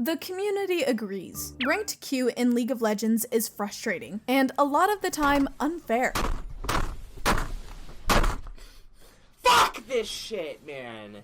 The community agrees. Ranked queue in League of Legends is frustrating, and a lot of the time unfair. Fuck this shit, man!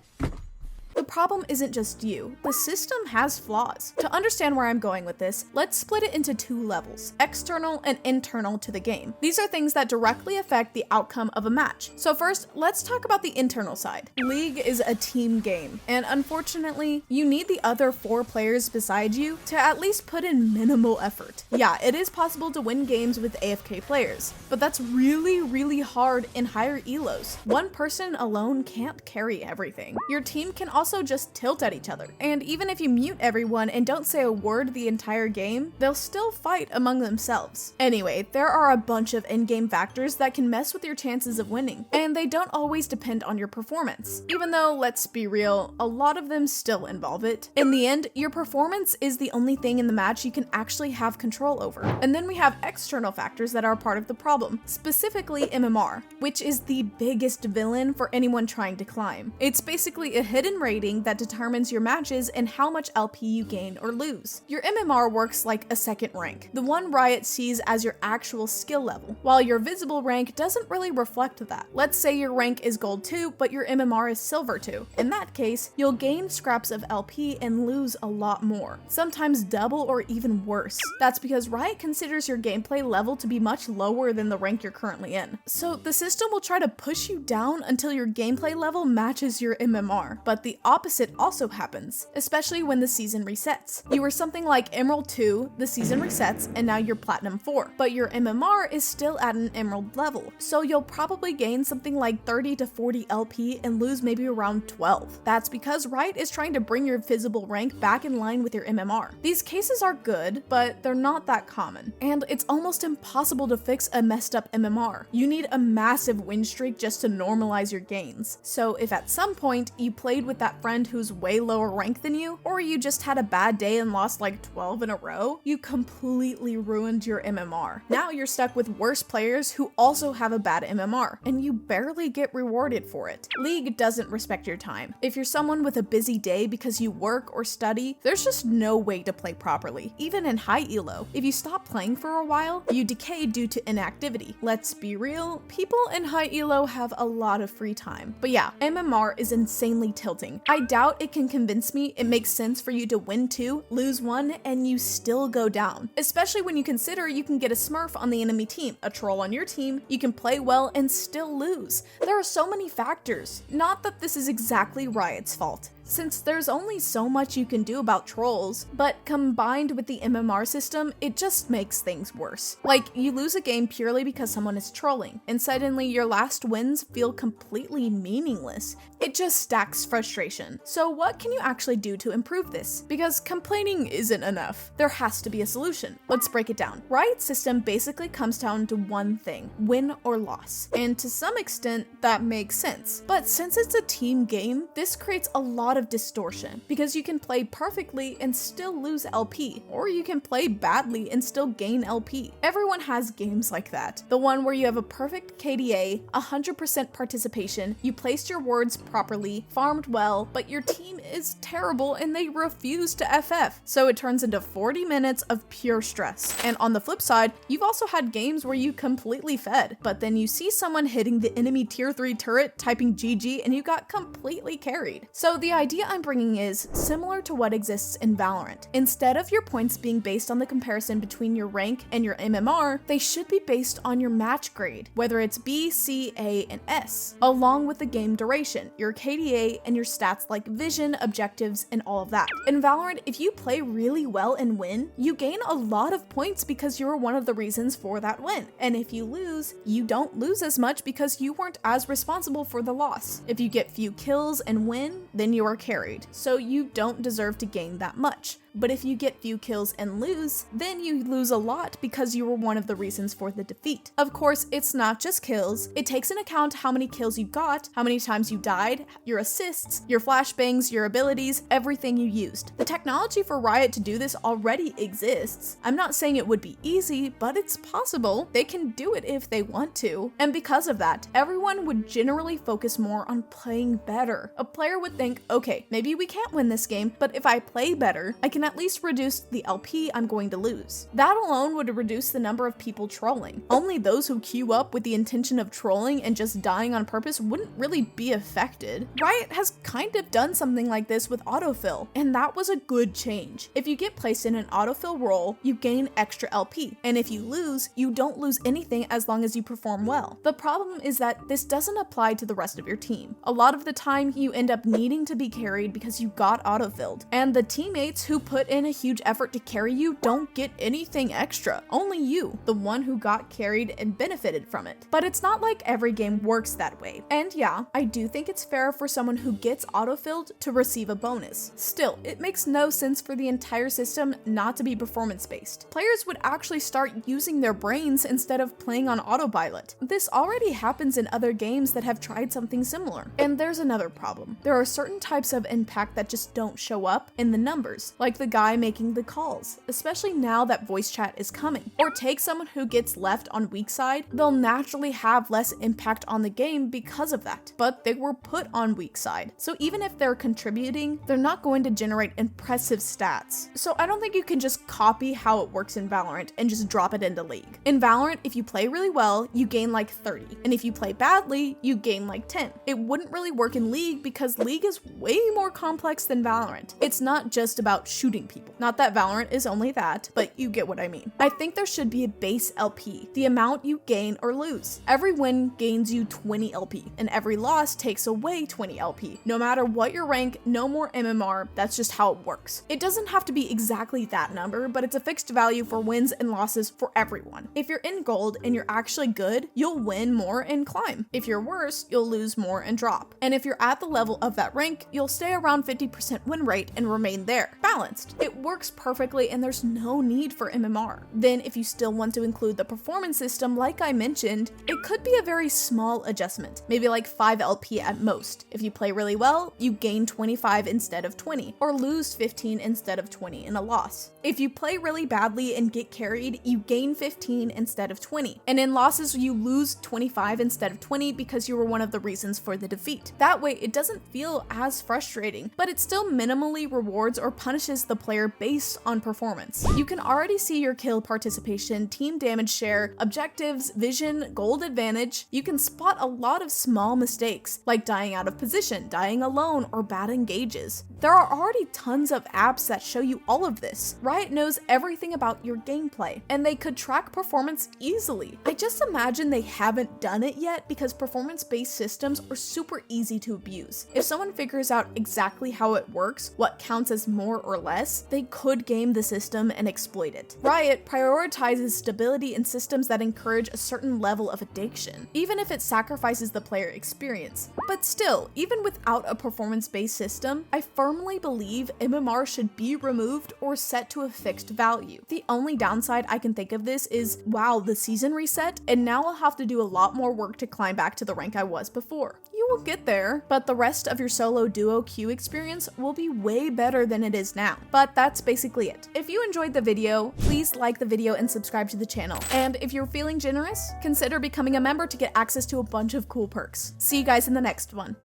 The problem isn't just you. The system has flaws. To understand where I'm going with this, let's split it into two levels, external and internal to the game. These are things that directly affect the outcome of a match. So first, let's talk about the internal side. League is a team game, and unfortunately, you need the other 4 players beside you to at least put in minimal effort. Yeah, it is possible to win games with AFK players, but that's really hard in higher elos. One person alone can't carry everything. Your team can also just tilt at each other. And even if you mute everyone and don't say a word the entire game, they'll still fight among themselves. Anyway, there are a bunch of in-game factors that can mess with your chances of winning, and they don't always depend on your performance. Even though, let's be real, a lot of them still involve it. In the end, your performance is the only thing in the match you can actually have control over. And then we have external factors that are part of the problem, specifically MMR, which is the biggest villain for anyone trying to climb. It's basically a hidden rating that determines your matches and how much LP you gain or lose. Your MMR works like a second rank, the one Riot sees as your actual skill level, while your visible rank doesn't really reflect that. Let's say your rank is gold 2, but your MMR is silver 2. In that case, you'll gain scraps of LP and lose a lot more, sometimes double or even worse. That's because Riot considers your gameplay level to be much lower than the rank you're currently in. So the system will try to push you down until your gameplay level matches your MMR, but the opposite also happens, especially when the season resets. You were something like Emerald 2, the season resets, and now you're Platinum 4, but your MMR is still at an Emerald level, so you'll probably gain something like 30 to 40 LP and lose maybe around 12. That's because Riot is trying to bring your visible rank back in line with your MMR. These cases are good, but they're not that common, and it's almost impossible to fix a messed up MMR. You need a massive win streak just to normalize your gains. So if at some point you played with that friend who's way lower rank than you, or you just had a bad day and lost like 12 in a row, you completely ruined your MMR. Now you're stuck with worse players who also have a bad MMR, and you barely get rewarded for it. League doesn't respect your time. If you're someone with a busy day because you work or study, there's just no way to play properly, even in high elo. If you stop playing for a while, you decay due to inactivity. Let's be real, people in high elo have a lot of free time. But yeah, MMR is insanely tilting. I doubt it can convince me it makes sense for you to win 2, lose 1, and you still go down. Especially when you consider you can get a smurf on the enemy team, a troll on your team, you can play well and still lose. There are so many factors. Not that this is exactly Riot's fault, since there's only so much you can do about trolls, but combined with the MMR system, it just makes things worse. Like, you lose a game purely because someone is trolling, and suddenly your last wins feel completely meaningless. It just stacks frustration. So what can you actually do to improve this? Because complaining isn't enough. There has to be a solution. Let's break it down. Riot's system basically comes down to one thing: win or loss. And to some extent, that makes sense. But since it's a team game, this creates a lot of distortion, because you can play perfectly and still lose LP, or you can play badly and still gain LP. Everyone has games like that. The one where you have a perfect KDA, 100% participation, you placed your wards properly, farmed well, but your team is terrible and they refuse to FF. So it turns into 40 minutes of pure stress. And on the flip side, you've also had games where you completely fed, but then you see someone hitting the enemy tier 3 turret, typing GG, and you got completely carried. So the idea I'm bringing is similar to what exists in Valorant. Instead of your points being based on the comparison between your rank and your MMR, they should be based on your match grade, whether it's B, C, A, and S, along with the game duration, your KDA, and your stats like vision, objectives, and all of that. In Valorant, if you play really well and win, you gain a lot of points because you're one of the reasons for that win. And if you lose, you don't lose as much because you weren't as responsible for the loss. If you get few kills and win, then you are carried, so you don't deserve to gain that much. But if you get few kills and lose, then you lose a lot because you were one of the reasons for the defeat. Of course, it's not just kills. It takes into account how many kills you got, how many times you died, your assists, your flashbangs, your abilities, everything you used. The technology for Riot to do this already exists. I'm not saying it would be easy, but it's possible. They can do it if they want to. And because of that, everyone would generally focus more on playing better. A player would think, okay, maybe we can't win this game, but if I play better, I can can at least reduce the LP I'm going to lose. That alone would reduce the number of people trolling. Only those who queue up with the intention of trolling and just dying on purpose wouldn't really be affected. Riot has kind of done something like this with autofill, and that was a good change. If you get placed in an autofill role, you gain extra LP, and if you lose, you don't lose anything as long as you perform well. The problem is that this doesn't apply to the rest of your team. A lot of the time, you end up needing to be carried because you got autofilled, and the teammates who put in a huge effort to carry you don't get anything extra. Only you, the one who got carried and benefited from it. But it's not like every game works that way. And yeah, I do think it's fair for someone who gets autofilled to receive a bonus. Still, it makes no sense for the entire system not to be performance-based. Players would actually start using their brains instead of playing on autopilot. This already happens in other games that have tried something similar. And there's another problem. There are certain types of impact that just don't show up in the numbers, like the guy making the calls, especially now that voice chat is coming. Or take someone who gets left on weak side, they'll naturally have less impact on the game because of that, but they were put on weak side. So even if they're contributing, they're not going to generate impressive stats. So I don't think you can just copy how it works in Valorant and just drop it into League. In Valorant, if you play really well, you gain like 30, and if you play badly, you gain like 10. It wouldn't really work in League because League is way more complex than Valorant. It's not just about shooting people. Not that Valorant is only that, but you get what I mean. I think there should be a base LP, the amount you gain or lose. Every win gains you 20 LP, and every loss takes away 20 LP. No matter what your rank, no more MMR, that's just how it works. It doesn't have to be exactly that number, but it's a fixed value for wins and losses for everyone. If you're in gold and you're actually good, you'll win more and climb. If you're worse, you'll lose more and drop. And if you're at the level of that rank, you'll stay around 50% win rate and remain there. Balanced. It works perfectly and there's no need for MMR. Then if you still want to include the performance system like I mentioned, it could be a very small adjustment, maybe like 5 LP at most. If you play really well, you gain 25 instead of 20, or lose 15 instead of 20 in a loss. If you play really badly and get carried, you gain 15 instead of 20, and in losses you lose 25 instead of 20 because you were one of the reasons for the defeat. That way it doesn't feel as frustrating, but it still minimally rewards or punishes the player based on performance. You can already see your kill participation, team damage share, objectives, vision, gold advantage. You can spot a lot of small mistakes, like dying out of position, dying alone, or bad engages. There are already tons of apps that show you all of this. Riot knows everything about your gameplay, and they could track performance easily. I just imagine they haven't done it yet because performance-based systems are super easy to abuse. If someone figures out exactly how it works, what counts as more or less, they could game the system and exploit it. Riot prioritizes stability in systems that encourage a certain level of addiction, even if it sacrifices the player experience. But still, even without a performance-based system, I firmly believe MMR should be removed or set to a fixed value. The only downside I can think of this is, wow, the season reset, and now I'll have to do a lot more work to climb back to the rank I was before. You will get there, but the rest of your solo duo queue experience will be way better than it is now. But that's basically it. If you enjoyed the video, please like the video and subscribe to the channel. And if you're feeling generous, consider becoming a member to get access to a bunch of cool perks. See you guys in the next one.